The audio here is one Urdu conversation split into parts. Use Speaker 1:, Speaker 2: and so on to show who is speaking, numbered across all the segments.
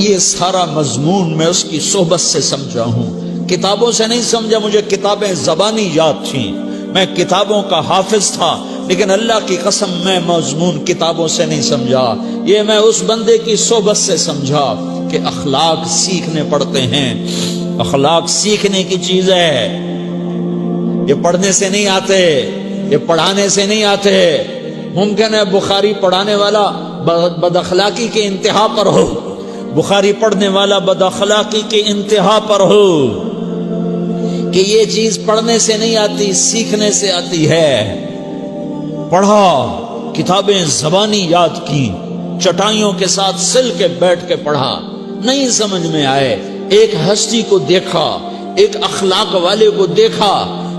Speaker 1: یہ سارا مضمون میں اس کی صحبت سے سمجھا ہوں، کتابوں سے نہیں سمجھا۔ مجھے کتابیں زبانی یاد تھیں، میں کتابوں کا حافظ تھا، لیکن اللہ کی قسم میں مضمون کتابوں سے نہیں سمجھا، یہ میں اس بندے کی صحبت سے سمجھا کہ اخلاق سیکھنے پڑتے ہیں۔ اخلاق سیکھنے کی چیز ہے، یہ پڑھنے سے نہیں آتے، یہ پڑھانے سے نہیں آتے۔ ممکن ہے بخاری پڑھانے والا بد اخلاقی کے انتہا پر ہو، بخاری پڑھنے والا بد اخلاقی کے انتہا پر ہو، کہ یہ چیز پڑھنے سے نہیں آتی، سیکھنے سے آتی ہے۔ پڑھا، کتابیں زبانی یاد کی، چٹائیوں کے ساتھ سل کے بیٹھ کے پڑھا، نہیں سمجھ میں آئے، ایک ہستی کو دیکھا، ایک اخلاق والے کو دیکھا،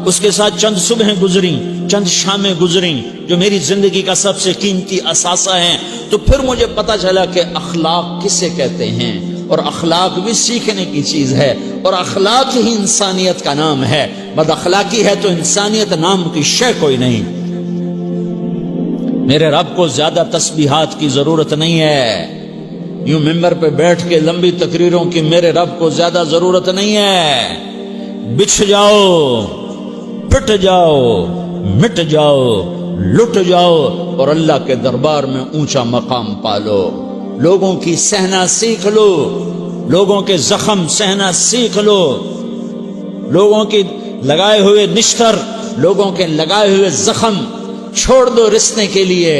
Speaker 1: اس کے ساتھ چند صبحیں گزری، چند شامیں گزری جو میری زندگی کا سب سے قیمتی اثاثہ ہیں، تو پھر مجھے پتا چلا کہ اخلاق کسے کہتے ہیں، اور اخلاق بھی سیکھنے کی چیز ہے، اور اخلاق ہی انسانیت کا نام ہے۔ بد اخلاقی ہے تو انسانیت نام کی شے کوئی نہیں۔ میرے رب کو زیادہ تسبیحات کی ضرورت نہیں ہے، یوں ممبر پہ بیٹھ کے لمبی تقریروں کی میرے رب کو زیادہ ضرورت نہیں ہے۔ بچھ جاؤ، پٹ جاؤ، مٹ جاؤ، لٹ جاؤ، اور اللہ کے دربار میں اونچا مقام پالو۔ لوگوں کی سہنا سیکھ لو، لوگوں کے زخم سہنا سیکھ لو، لوگوں کی لگائے ہوئے نشتر، لوگوں کے لگائے ہوئے زخم چھوڑ دو رسنے کے لیے،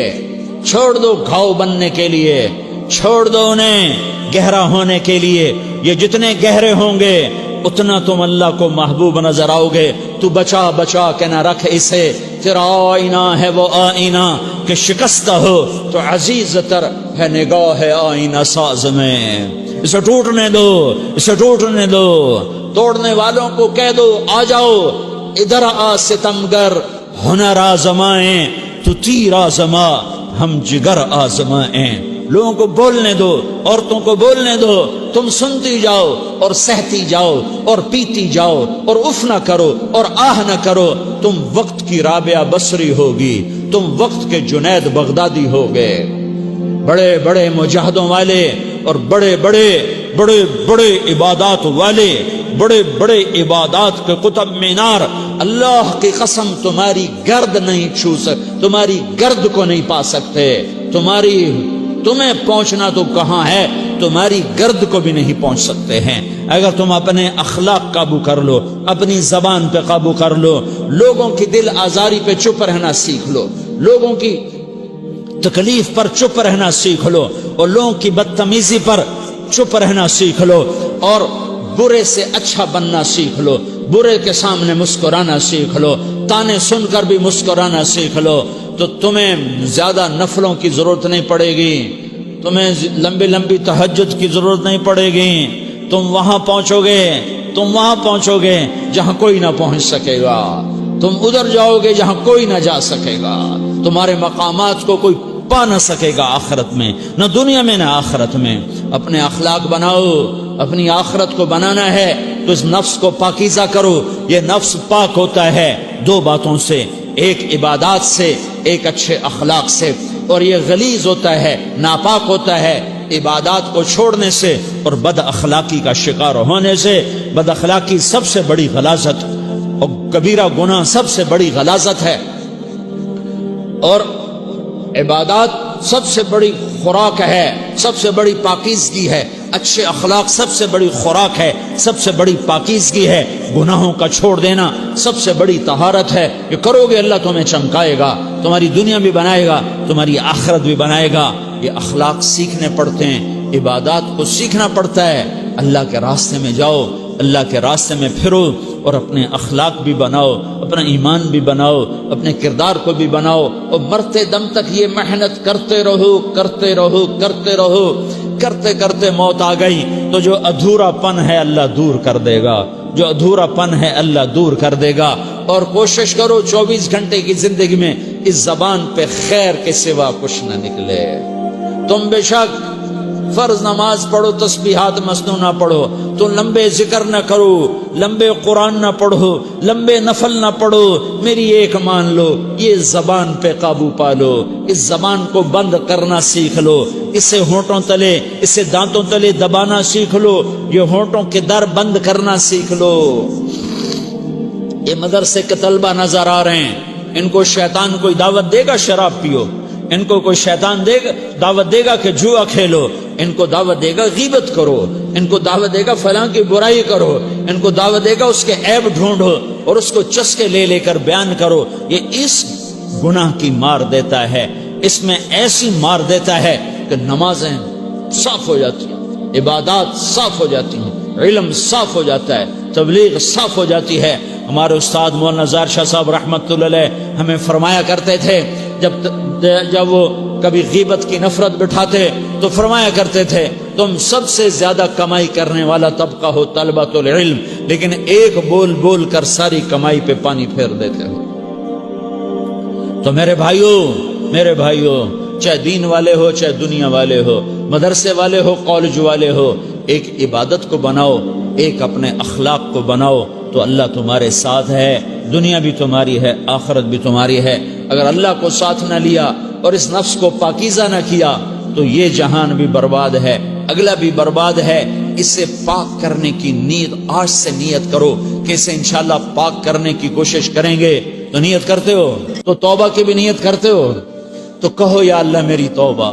Speaker 1: چھوڑ دو گھاؤ بننے کے لیے، چھوڑ دو انہیں گہرا ہونے کے لیے۔ یہ جتنے گہرے ہوں گے اتنا تم اللہ کو محبوب نظر آؤ گے۔ تو بچا بچا کے نہ رکھ اسے، تیرا آئینہ ہے وہ آئینہ کہ شکستہ ہو تو عزیز تر ہے نگاہ آئینہ ساز میں۔ اسے ٹوٹنے دو، اسے ٹوٹنے دو۔ توڑنے والوں کو کہہ دو آ جاؤ، ادھر آ ستمگر، ہنر آزمائیں تو تیر آزما، ہم جگر آزمائیں۔ لوگوں کو بولنے دو، عورتوں کو بولنے دو، تم سنتی جاؤ اور سہتی جاؤ اور پیتی جاؤ اور اف نہ کرو اور آہ نہ کرو۔ تم وقت کی رابعہ بصری ہوگی، تم وقت کے جنید بغدادی ہوگے۔ بڑے بڑے مجاہدوں والے اور بڑے بڑے بڑے بڑے عبادات والے، بڑے بڑے عبادات کے قطب مینار، اللہ کی قسم تمہاری گرد نہیں چھو سکتے، تمہاری گرد کو نہیں پا سکتے۔ تمہیں پہنچنا تو کہاں ہے، تمہاری گرد کو بھی نہیں پہنچ سکتے ہیں۔ اگر تم اپنے اخلاق قابو کر لو، اپنی زبان پہ قابو کر لو، لوگوں کی دل آزاری پہ چپ رہنا سیکھ لو، لوگوں کی تکلیف پر چپ رہنا سیکھ لو، اور لوگوں کی بدتمیزی پر چپ رہنا سیکھ لو، اور برے سے اچھا بننا سیکھ لو، برے کے سامنے مسکرانا سیکھ لو، تانے سن کر بھی مسکرانا سیکھ لو، تو تمہیں زیادہ نفلوں کی ضرورت نہیں پڑے گی، تمہیں لمبی لمبی تہجد کی ضرورت نہیں پڑے گی۔ تم وہاں پہنچو گے، تم وہاں پہنچو گے جہاں کوئی نہ پہنچ سکے گا، تم ادھر جاؤ گے جہاں کوئی نہ جا سکے گا، تمہارے مقامات کو کوئی پا نہ سکے گا آخرت میں، نہ دنیا میں نہ آخرت میں۔ اپنے اخلاق بناؤ، اپنی آخرت کو بنانا ہے تو اس نفس کو پاکیزہ کرو۔ یہ نفس پاک ہوتا ہے دو باتوں سے، ایک عبادات سے، ایک اچھے اخلاق سے، اور یہ غلیظ ہوتا ہے، ناپاک ہوتا ہے عبادات کو چھوڑنے سے اور بد اخلاقی کا شکار ہونے سے۔ بد اخلاقی سب سے بڑی غلاظت اور کبیرہ گناہ سب سے بڑی غلاظت ہے، اور عبادات سب سے بڑی خوراک ہے، سب سے بڑی پاکیزگی ہے۔ اچھے اخلاق سب سے بڑی خوراک ہے، سب سے بڑی پاکیزگی ہے۔ گناہوں کا چھوڑ دینا سب سے بڑی طہارت ہے۔ یہ کرو گے اللہ تمہیں چمکائے گا، تمہاری دنیا بھی بنائے گا، تمہاری آخرت بھی بنائے گا۔ یہ اخلاق سیکھنے پڑتے ہیں، عبادات کو سیکھنا پڑتا ہے۔ اللہ کے راستے میں جاؤ، اللہ کے راستے میں پھرو، اور اپنے اخلاق بھی بناؤ، اپنا ایمان بھی بناؤ، اپنے کردار کو بھی بناؤ، اور مرتے دم تک یہ محنت کرتے رہو، کرتے رہو، کرتے رہو۔ کرتے کرتے موت آ گئی تو جو ادھورا پن ہے اللہ دور کر دے گا، جو ادھورا پن ہے اللہ دور کر دے گا۔ اور کوشش کرو 24 گھنٹے کی زندگی میں اس زبان پہ خیر کے سوا کچھ نہ نکلے۔ تم بے شک فرض نماز پڑھو، تسبیحات مسنونہ پڑھو، تو لمبے ذکر نہ کرو، لمبے قرآن نہ پڑھو، لمبے نفل نہ پڑھو، میری ایک مان لو، یہ زبان پہ قابو پالو، اس زبان کو بند کرنا سیکھ لو، اسے ہونٹوں تلے، اسے دانتوں تلے دبانا سیکھ لو، یہ ہونٹوں کے در بند کرنا سیکھ لو۔ یہ مدرسے کے طلبہ نظر آ رہے ہیں، ان کو شیطان کوئی دعوت دے گا شراب پیو، ان کو کوئی شیطان دعوت دے گا کہ جوا کھیلو، ان کو دعوت دے گا غیبت کرو، ان کو دعوت دے گا فلاں کی برائی کرو، ان کو دعوت دے گا اس کے عیب ڈھونڈو اور اس کو چسکے لے لے کر بیان کرو۔ یہ اس گناہ کی مار دیتا ہے، اس میں ایسی مار دیتا ہے کہ نمازیں صاف ہو جاتی ہیں، عبادات صاف ہو جاتی ہیں، علم صاف ہو جاتا ہے، تبلیغ صاف ہو جاتی ہے۔ ہمارے استاد مولانا زار شاہ صاحب رحمت اللہ علیہ ہمیں فرمایا کرتے تھے، جب وہ کبھی غیبت کی نفرت بٹھاتے تو فرمایا کرتے تھے تم سب سے زیادہ کمائی کرنے والا طبقہ ہو طلبۃ العلم، لیکن ایک بول بول کر ساری کمائی پہ پانی پھیر دیتے ہو۔ تو میرے بھائیوں چاہے دین والے ہو چاہے دنیا والے ہو، مدرسے والے ہو کالج والے ہو، ایک عبادت کو بناؤ، ایک اپنے اخلاق کو بناؤ تو اللہ تمہارے ساتھ ہے، دنیا بھی تمہاری ہے، آخرت بھی تمہاری ہے۔ اگر اللہ کو ساتھ نہ لیا اور اس نفس کو پاکیزہ نہ کیا تو یہ جہان بھی برباد ہے، اگلا بھی برباد ہے۔ اسے پاک کرنے کی نیت آج سے نیت کرو کہ اسے انشاءاللہ پاک کرنے کی کوشش کریں گے۔ تو نیت کرتے ہو تو توبہ کی بھی نیت کرتے ہو، تو کہو یا اللہ میری توبہ،